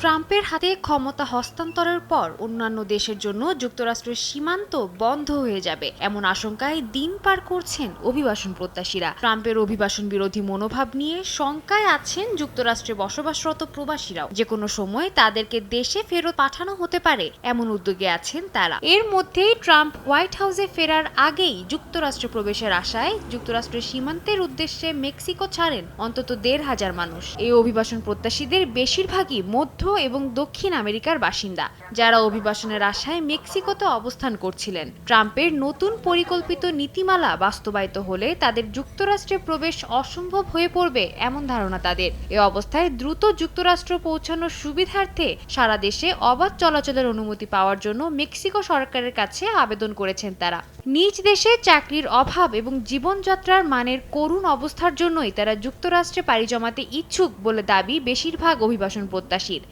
ট্রাম্পের হাতে ক্ষমতা হস্তান্তরের পর অন্যান্য দেশের জন্য যুক্তরাষ্ট্রের সীমান্ত বন্ধ হয়ে যাবে এমন আশঙ্কায় দিন পার করছেন অভিবাসন প্রত্যাশীরা। ট্রাম্পের অভিবাসন বিরোধী মনোভাব নিয়ে শঙ্কায় আছেন যুক্তরাষ্ট্রে বসবাসরত প্রবাসীরাও। যে কোনো সময় তাদেরকে দেশে ফেরত পাঠানো হতে পারে এমন উদ্যোগে আছেন তারা। এর মধ্যেই ট্রাম্প হোয়াইট হাউসে ফেরার আগেই যুক্তরাষ্ট্রে প্রবেশের আশায় যুক্তরাষ্ট্রের সীমান্তের উদ্দেশ্যে মেক্সিকো ছাড়েন অন্তত ১,৫০০ মানুষ। এই অভিবাসন প্রত্যাশীদের বেশিরভাগই মধ্য এবং দক্ষিণ আমেরিকার বাসিন্দা, যারা অভিবাসনের আশায় মেক্সিকোতে অবস্থান করছিলেন। ট্রাম্পের নতুন পরিকল্পিত নীতিমালা বাস্তবায়িত হলে তাদের যুক্তরাষ্ট্রে প্রবেশ অসম্ভব হয়ে পড়বে এমন ধারণা তাদের। এ অবস্থায় দ্রুত যুক্তরাষ্ট্র পৌঁছানোর সুবিধার্থে সারা দেশে অবাধ চলাচলের অনুমতি পাওয়ার জন্য মেক্সিকো সরকারের কাছে আবেদন করেছেন তারা। নিজ দেশে চাকরির অভাব এবং জীবনযাত্রার মানের করুণ অবস্থার জন্যই তারা যুক্তরাষ্ট্রে পাড়ি জমাতে ইচ্ছুক বলে দাবি বেশিরভাগ অভিবাসন প্রত্যাশীর।